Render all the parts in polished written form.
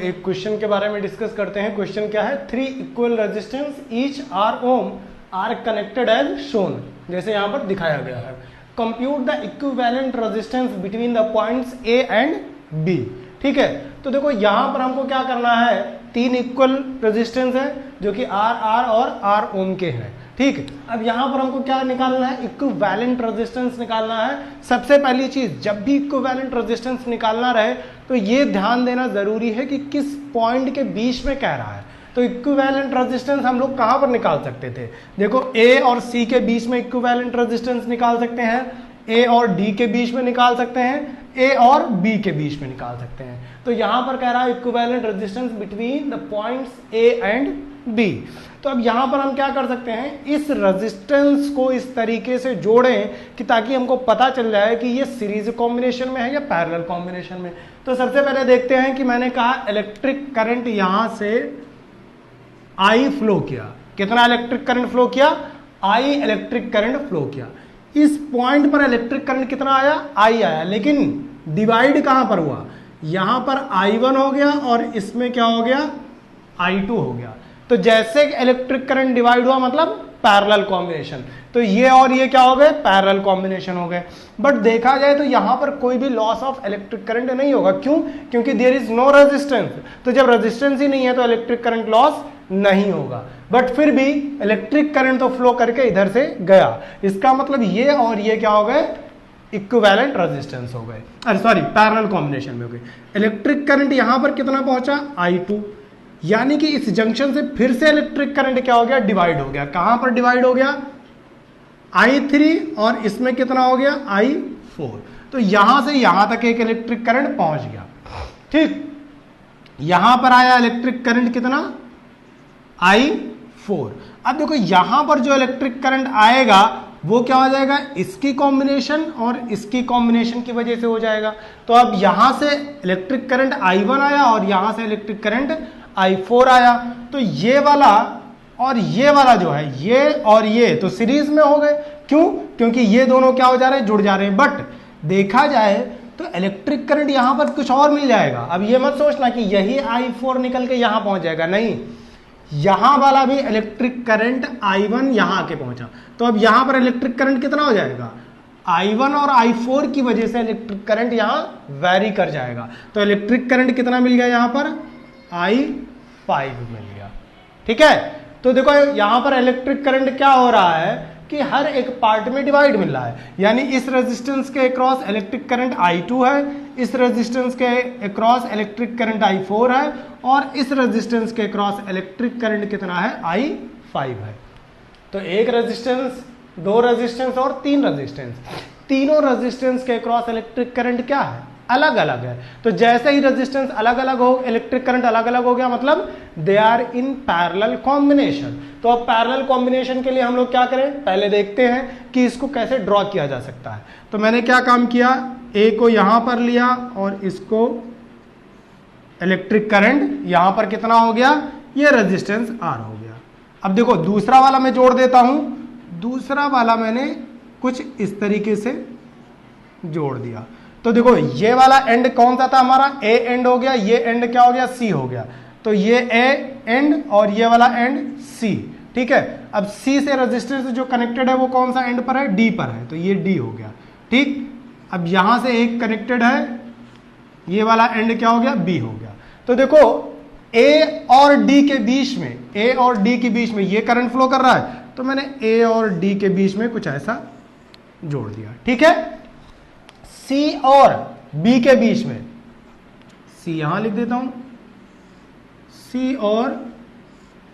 एक क्वेश्चन के बारे में डिस्कस करते हैं। क्वेश्चन क्या है, 3 equal resistance each R ohm are connected as shown, जैसे यहाँ पर दिखाया गया है। Compute the equivalent resistance between the points A and B. ठीक है, तो देखो यहाँ पर हमको क्या करना है, 3 इक्वल रेजिस्टेंस है जो कि आर आर और आर ओम के हैं। ठीक, अब यहां पर हमको क्या निकालना है, इक्विवेलेंट रेजिस्टेंस निकालना है। सबसे पहली चीज, जब भी इक्विवेलेंट रेजिस्टेंस निकालना रहे तो ये ध्यान देना जरूरी है कि किस पॉइंट के बीच में कह रहा है। तो इक्विवेलेंट रेजिस्टेंस हम लोग कहां पर निकाल सकते थे, देखो ए और सी के बीच में इक्विवेलेंट रेजिस्टेंस निकाल सकते हैं, ए और डी के बीच में निकाल सकते हैं, ए और बी के बीच में निकाल सकते हैं। तो यहां पर कह रहा है equivalent resistance between the points A and B. तो अब यहां पर हम क्या कर सकते हैं, इस रेजिस्टेंस को इस तरीके से जोड़ें कि ताकि हमको पता चल जाए कि ये सीरीज कॉम्बिनेशन में है या पैरेलल कॉम्बिनेशन में। तो सबसे पहले देखते हैं कि मैंने कहा इलेक्ट्रिक करंट यहां से आई फ्लो किया, कितना इलेक्ट्रिक करंट फ्लो किया, आई इलेक्ट्रिक करंट फ्लो किया। इस पॉइंट पर इलेक्ट्रिक करंट कितना आया, आई आया, लेकिन डिवाइड कहां पर हुआ, यहां पर I1 हो गया और इसमें क्या हो गया, I2 हो गया। तो जैसे इलेक्ट्रिक करंट डिवाइड हुआ मतलब पैरेलल कॉम्बिनेशन, तो ये और ये क्या हो गए, पैरेलल कॉम्बिनेशन हो गए। बट देखा जाए तो यहां पर कोई भी लॉस ऑफ इलेक्ट्रिक करंट नहीं होगा, क्यों, क्योंकि देयर इज नो रेजिस्टेंस। तो जब रेजिस्टेंस ही नहीं है तो इलेक्ट्रिक करंट लॉस नहीं होगा। बट फिर भी इलेक्ट्रिक करंट तो फ्लो करके इधर से गया, इसका मतलब ये और ये क्या हो गए, इक्विवेलेंट रेजिस्टेंस हो गए, अरे सॉरी पैरेलल कॉम्बिनेशन में हो गए। इलेक्ट्रिक करंट यहां पर कितना पहुंचा, I2, यानी कि इस जंक्शन से फिर से इलेक्ट्रिक करंट क्या हो गया, डिवाइड हो गया। कहां पर डिवाइड हो गया, I3 और इसमें कितना हो गया, I4। तो यहां से यहां तक एक इलेक्ट्रिक करंट पहुंच गया। ठीक, यहां पर आया इलेक्ट्रिक करंट कितना, I4। अब देखो यहां पर जो इलेक्ट्रिक करंट आएगा वो क्या हो जाएगा, इसकी कॉम्बिनेशन और इसकी कॉम्बिनेशन की वजह से हो जाएगा। तो अब यहां से इलेक्ट्रिक करंट I1 आया और यहां से इलेक्ट्रिक करंट I4 आया। तो ये वाला और ये वाला जो है, ये और ये तो सीरीज में हो गए, क्यों, क्योंकि ये दोनों क्या हो जा रहे हैं, जुड़ जा रहे हैं। बट देखा जाए तो इलेक्ट्रिक करंट यहां पर कुछ और मिल जाएगा। अब ये मत सोचना कि यही I4 निकल के यहां पहुंच जाएगा, नहीं, यहां वाला भी इलेक्ट्रिक करंट I1 यहां आके पहुंचा। तो अब यहां पर इलेक्ट्रिक करंट कितना हो जाएगा, I1 और I4 की वजह से इलेक्ट्रिक करंट यहां वेरी कर जाएगा। तो इलेक्ट्रिक करंट कितना मिल गया यहां पर, I5 मिल गया। ठीक है, तो देखो यहां पर इलेक्ट्रिक करंट क्या हो रहा है कि हर एक पार्ट में डिवाइड मिल रहा है, यानी इस रेजिस्टेंस के अक्रॉस इलेक्ट्रिक करंट I2 है, इस रेजिस्टेंस के अक्रॉस इलेक्ट्रिक करंट I4 है, और इस रेजिस्टेंस के अक्रॉस इलेक्ट्रिक करंट कितना है, I5 है। तो एक रेजिस्टेंस, 2 रेजिस्टेंस और 3 रेजिस्टेंस, तीनों रेजिस्टेंस के अक्रॉस इलेक्ट्रिक करंट क्या है, अलग अलग है। तो जैसे ही रेजिस्टेंस अलग अलग हो, इलेक्ट्रिक करंट अलग अलग हो गया, मतलब they are in parallel combination. तो अब पैरेलल कॉम्बिनेशन के लिए हम लोग क्या करें, पहले देखते हैं कि इसको कैसे ड्रॉ किया जा सकता है। तो मैंने क्या काम किया, ए को यहां पर लिया और इसको इलेक्ट्रिक करंट यहां पर कितना हो गया, ये रेजिस्टेंस आर हो गया। अब देखो दूसरा वाला मैं जोड़ देता हूं, दूसरा वाला मैंने कुछ इस तरीके से जोड़ दिया। तो देखो ये वाला एंड कौन सा था हमारा, ए एंड हो गया, ये एंड क्या हो गया, सी हो गया। तो ये ए एंड और ये वाला एंड सी। ठीक है, अब सी से रेजिस्टेंस जो कनेक्टेड है वो कौन सा एंड पर है, डी पर है, तो ये डी हो गया। ठीक, अब यहां से एक कनेक्टेड है, ये वाला एंड क्या हो गया, बी हो गया। तो देखो ए और डी के बीच में, ए और डी के बीच में ये करंट फ्लो कर रहा है, तो मैंने ए और डी के बीच में कुछ ऐसा जोड़ दिया। ठीक है, सी और बी के बीच में, सी यहां लिख देता हूं, सी और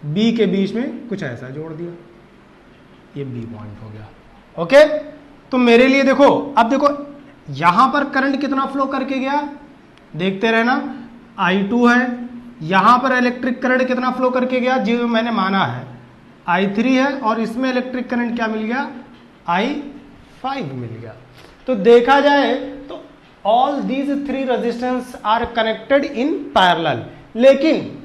बी के बीच में कुछ ऐसा जोड़ दिया, ये बी पॉइंट हो गया। ओके, तो मेरे लिए देखो, अब देखो यहां पर करंट कितना फ्लो करके गया, देखते रहना, I2 है, यहां पर इलेक्ट्रिक करंट कितना फ्लो करके गया, जो मैंने माना है I3 है, और इसमें इलेक्ट्रिक करंट क्या मिल गया, I5 मिल गया। तो देखा जाए तो all these 3 resistance R connected in parallel, लेकिन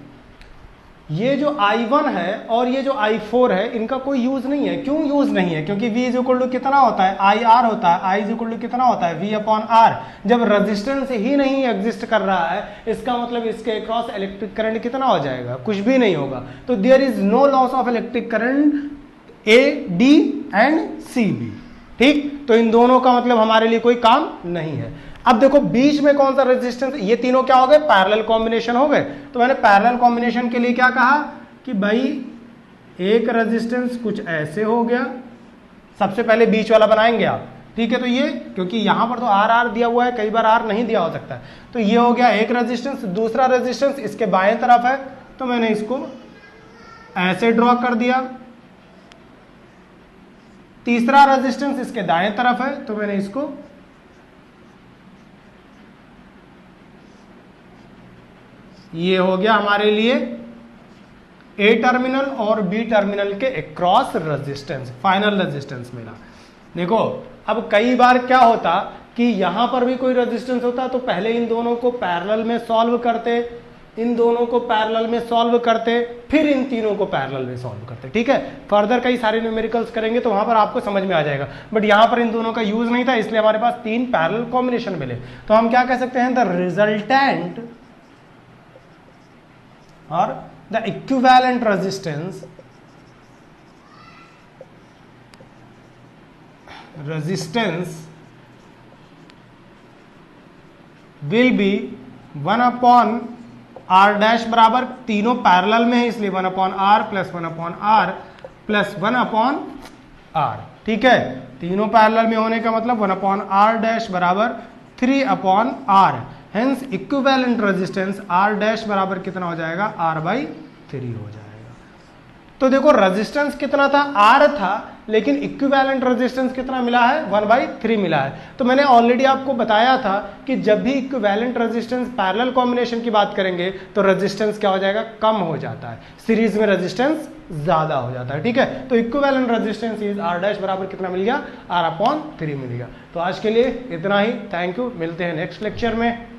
ये जो I1 है और ये जो I4 है इनका कोई यूज नहीं है। क्यों यूज नहीं है? क्योंकि V इज इक्वल टू कितना होता है, IR होता है, I इज इक्वल टू कितना होता है, V अपॉन R। जब रेजिस्टेंस ही नहीं एग्जिस्ट कर रहा है इसका मतलब इसके अक्रॉस इलेक्ट्रिक करंट कितना हो जाएगा, कुछ भी नहीं होगा। तो there is no loss of electric current A, D and C, B। ठीक, तो इन दोनों का मतलब हमारे लिए कोई काम नहीं है। अब देखो बीच में कौन सा रेजिस्टेंस, ये तीनों क्या हो गए, पैरेलल कॉम्बिनेशन हो गए। तो मैंने पैरेलल कॉम्बिनेशन के लिए क्या कहा कि भाई एक रेजिस्टेंस कुछ ऐसे हो गया, सबसे पहले बीच वाला बनाएंगे आप, ठीक है। तो ये क्योंकि यहां पर तो आर आर दिया हुआ है, कई बार आर नहीं दिया हो सकता है, तो ये हो गया एक रेजिस्टेंस। दूसरा रेजिस्टेंस इसके बाएं तरफ है तो मैंने इसको ऐसे ड्रॉ कर दिया। तीसरा रेजिस्टेंस इसके दाएं तरफ है तो मैंने इसको ये हो गया हमारे लिए ए टर्मिनल और बी टर्मिनल के अक्रॉस रेजिस्टेंस, फाइनल रेजिस्टेंस मिला। देखो अब कई बार क्या होता कि यहां पर भी कोई रेजिस्टेंस होता तो पहले इन दोनों को पैरेलल में सॉल्व करते, इन दोनों को पैरेलल में सॉल्व करते, फिर इन तीनों को पैरेलल में सॉल्व करते, ठीक है। फर्दर कई सारे न्यूमेरिकल्स करेंगे तो वहां पर आपको समझ में आ जाएगा, बट यहां पर इन दोनों का यूज नहीं था इसलिए हमारे पास तीन पैरेलल कॉम्बिनेशन मिले। तो हम क्या कह सकते हैं, the resultant or the equivalent resistance will be 1 upon R dash बराबर, तीनों पैरेलल में है इसलिए 1 upon R plus 1 upon R plus 1 upon R, ठीक है। तीनों पैरेलल में होने का मतलब 1 अपॉन R डैश बराबर 3 upon R। Hence equivalent resistance R dash बराबर कितना हो जाएगा, R बाई 3 हो जाएगा। तो देखो रेजिस्टेंस कितना था, R था, लेकिन इक्विवेलेंट रेजिस्टेंस कितना मिला है, 1/3 मिला है। तो मैंने ऑलरेडी आपको बताया था कि जब भी इक्विवेलेंट रेजिस्टेंस पैरेलल कॉम्बिनेशन की बात करेंगे तो रेजिस्टेंस क्या हो जाएगा, कम हो जाता है, सीरीज में रेजिस्टेंस ज्यादा हो जाता है, ठीक है। तो equivalent resistance is R dash बराबर कितना मिल गया, R अपॉन 3 मिल गया। तो आज के लिए इतना ही, थैंक यू, मिलते हैं नेक्स्ट लेक्चर में।